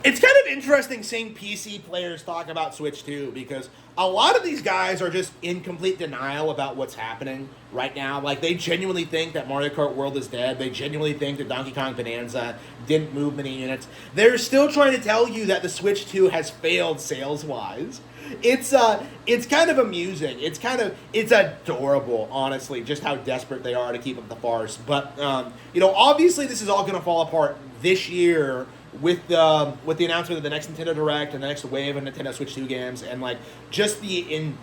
It's kind of interesting seeing PC players talk about Switch 2 because a lot of these guys are just in complete denial about what's happening right now. Like, they genuinely think that Mario Kart World is dead. They genuinely think that Donkey Kong Bonanza didn't move many units. They're still trying to tell you that the Switch 2 has failed sales-wise. It's kind of amusing. It's adorable, honestly, just how desperate they are to keep up the farce. But obviously this is all going to fall apart this year with the announcement of the next Nintendo Direct and the next wave of Nintendo Switch 2 games, and like just the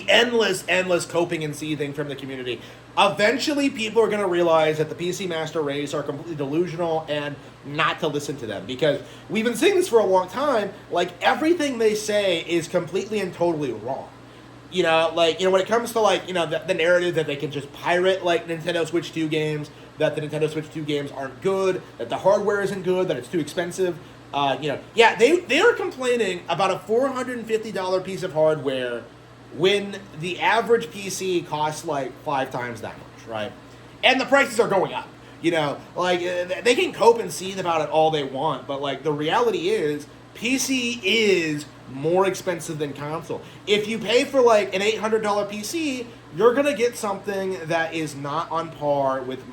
endless coping and seething from the community. Eventually, people are going to realize that the PC Master Race are completely delusional and not to listen to them, because we've been saying this for a long time. Like, everything they say is completely and totally wrong. When it comes to, the narrative that they can just pirate, Nintendo Switch 2 games, that the Nintendo Switch 2 games aren't good, that the hardware isn't good, that it's too expensive. They are complaining about a $450 piece of hardware when the average PC costs, 5 times that much, right? And the prices are going up. They can cope and seethe about it all they want, but, the reality is, PC is more expensive than console. If you pay for an $800 PC, you're gonna get something that is not on par with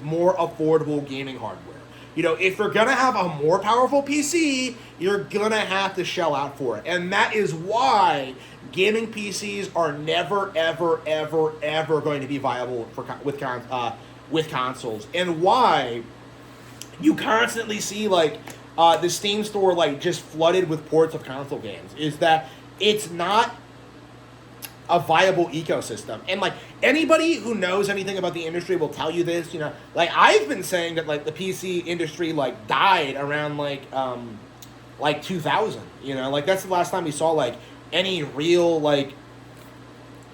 more affordable gaming hardware. If you're gonna have a more powerful PC, you're gonna have to shell out for it, and that is why gaming PCs are never, ever, ever, ever going to be viable with consoles, and why you constantly see the Steam store just flooded with ports of console games, is that it's not a viable ecosystem. And anybody who knows anything about the industry will tell you this. I've been saying that the PC industry died around 2000. That's the last time we saw any real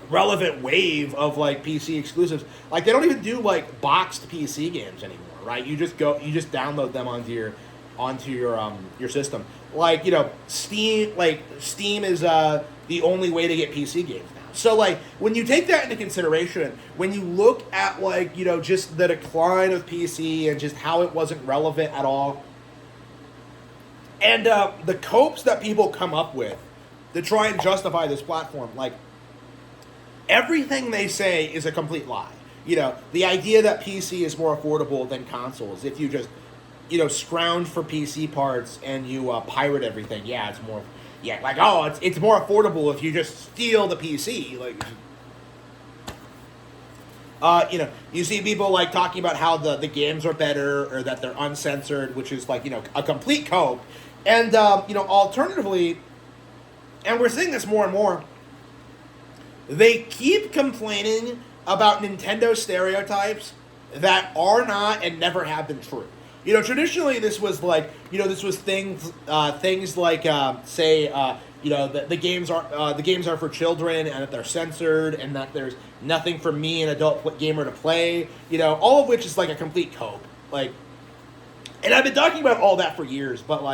relevant wave of PC exclusives. They don't even do boxed PC games anymore, right? You just download them onto your system. Steam is the only way to get PC games now. So when you take that into consideration, when you look at just the decline of PC and just how it wasn't relevant at all, and the copes that people come up with to try and justify this platform, everything they say is a complete lie. The idea that PC is more affordable than consoles, if you just scrounge for PC parts and you pirate everything, it's more. It's more affordable if you just steal the PC. You see people talking about how the games are better, or that they're uncensored, which is a complete cope. And alternatively, and we're seeing this more and more, they keep complaining about Nintendo stereotypes that are not and never have been true. Traditionally this was things like the games are for children, and that they're censored, and that there's nothing for me, an adult gamer, to play. All of which is a complete cope. And I've been talking about all that for years, but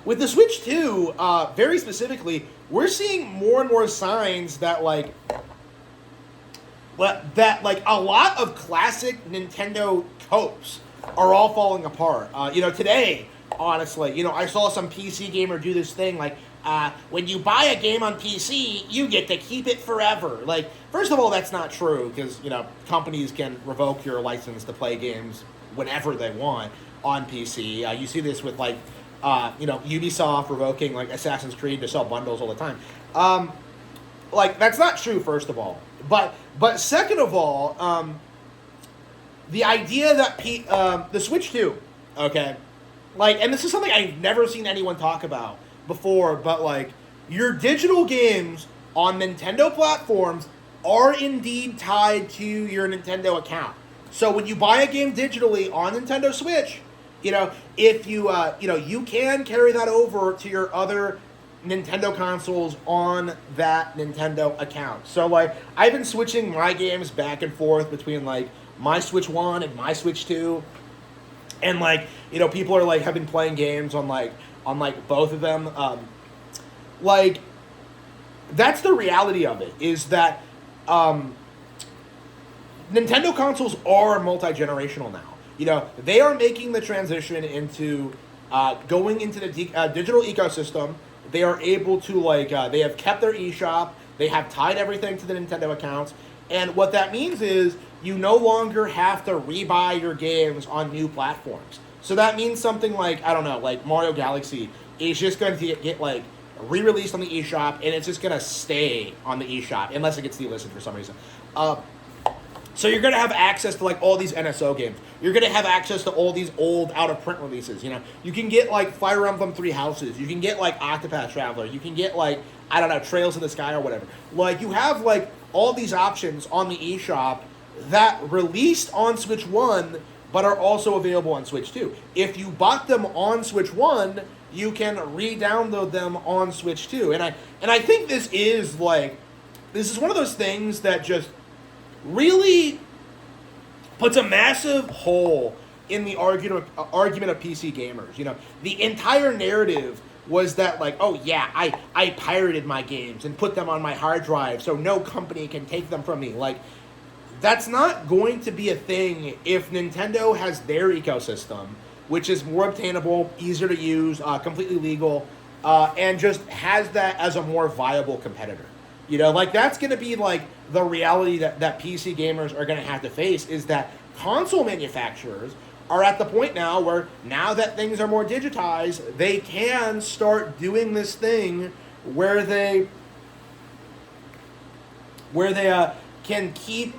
with the Switch 2, very specifically, we're seeing more and more signs that a lot of classic Nintendo copes are all falling apart. Today, honestly, I saw some PC gamer do this thing when you buy a game on PC, you get to keep it forever. First of all, that's not true, because companies can revoke your license to play games whenever they want on PC. You see this with Ubisoft revoking Assassin's Creed to sell bundles all the time. That's not true, first of all. But second of all, the idea that the Switch 2, okay, and this is something I've never seen anyone talk about before, but your digital games on Nintendo platforms are indeed tied to your Nintendo account. So when you buy a game digitally on Nintendo Switch, if you you can carry that over to your other Nintendo consoles on that Nintendo account. So I've been switching my games back and forth between my Switch 1 and my Switch 2, and people are have been playing games on both of them. That's the reality of it, is that Nintendo consoles are multi-generational now. They are making the transition into going into the digital ecosystem. They are able to they have kept their eShop. They have tied everything to the Nintendo accounts, and what that means is you no longer have to rebuy your games on new platforms. So that means something like, I don't know, like Mario Galaxy is just going to get like re-released on the eShop, and it's just going to stay on the eShop unless it gets delisted for some reason. So you're going to have access to like all these NSO games. You're going to have access to all these old out-of-print releases. You know, you can get like Fire Emblem Three Houses. You can get like Octopath Traveler. You can get like, I don't know, Trails in the Sky or whatever. Like you have like all these options on the eShop that released on Switch 1 but are also available on Switch 2. If you bought them on Switch 1, you can re-download them on Switch 2. And I think this is one of those things that just really puts a massive hole in the argument of PC gamers. You know, the entire narrative was that like, oh yeah, I pirated my games and put them on my hard drive so no company can take them from me. Like, that's not going to be a thing if Nintendo has their ecosystem, which is more obtainable, easier to use, completely legal, and just has that as a more viable competitor. You know, like that's going to be like the reality that PC gamers are going to have to face, is that console manufacturers are at the point now where now that things are more digitized, they can start doing this thing where they can keep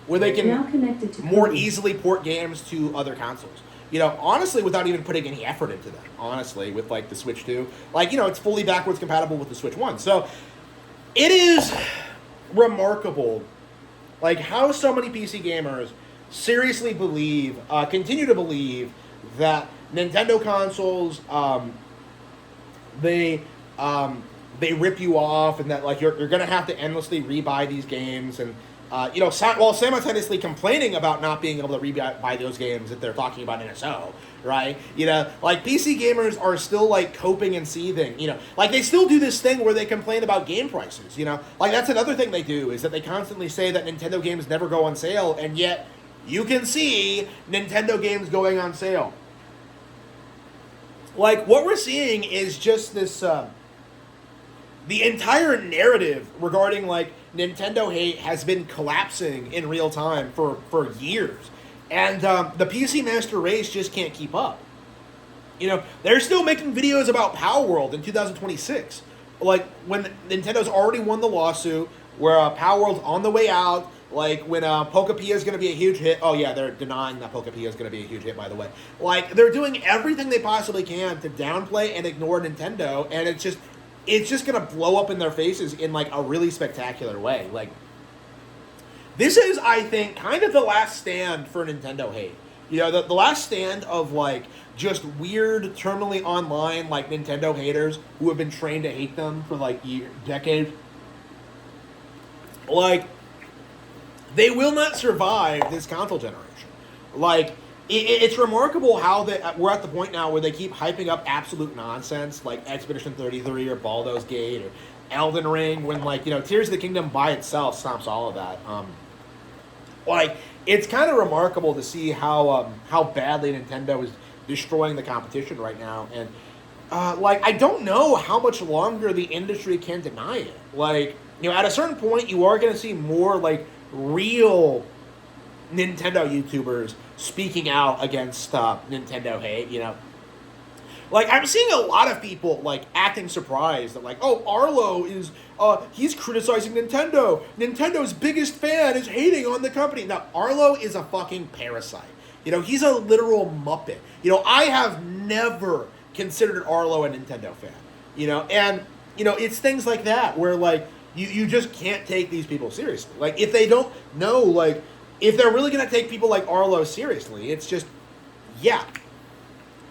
where they can more easily port games to other consoles. You know, honestly, without even putting any effort into them. Honestly, with like the Switch 2, like, you know, it's fully backwards compatible with the Switch 1. So it is remarkable, like how so many PC gamers seriously believe, continue to believe that Nintendo consoles, they rip you off, and that like you're gonna have to endlessly rebuy these games, and you know, while simultaneously complaining about not being able to rebuy those games that they're talking about NSO, right? You know, like PC gamers are still like coping and seething. You know, like they still do this thing where they complain about game prices. You know, like that's another thing they do, is that they constantly say that Nintendo games never go on sale, and yet you can see Nintendo games going on sale. Like what we're seeing is just this. The entire narrative regarding like Nintendo hate has been collapsing in real time for years. And the PC Master Race just can't keep up. You know, they're still making videos about Power World in 2026. Like when Nintendo's already won the lawsuit, where Power World's on the way out, like when Pokepia is going to be a huge hit. Oh yeah, they're denying that Pokepia is going to be a huge hit, by the way. Like they're doing everything they possibly can to downplay and ignore Nintendo, and it's just going to blow up in their faces in like a really spectacular way. Like, this is, I think, kind of the last stand for Nintendo hate. You know, the last stand of like just weird, terminally online like Nintendo haters who have been trained to hate them for like decades. Like, they will not survive this console generation. Like, it's remarkable how we're at the point now where they keep hyping up absolute nonsense like Expedition 33 or Baldur's Gate or Elden Ring, when like, you know, Tears of the Kingdom by itself stomps all of that. Like, it's kind of remarkable to see how badly Nintendo is destroying the competition right now, and like I don't know how much longer the industry can deny it. Like, you know, at a certain point, you are going to see more like real Nintendo YouTubers speaking out against Nintendo hate, you know. Like, I'm seeing a lot of people, like, acting surprised that, like, oh, Arlo is, he's criticizing Nintendo. Nintendo's biggest fan is hating on the company. Now, Arlo is a fucking parasite. You know, he's a literal Muppet. You know, I have never considered Arlo a Nintendo fan. You know, and, you know, it's things like that where, like, you just can't take these people seriously. Like, if they don't know, like, if they're really going to take people like Arlo seriously, it's just, yeah.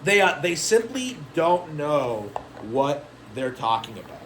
They simply don't know what they're talking about.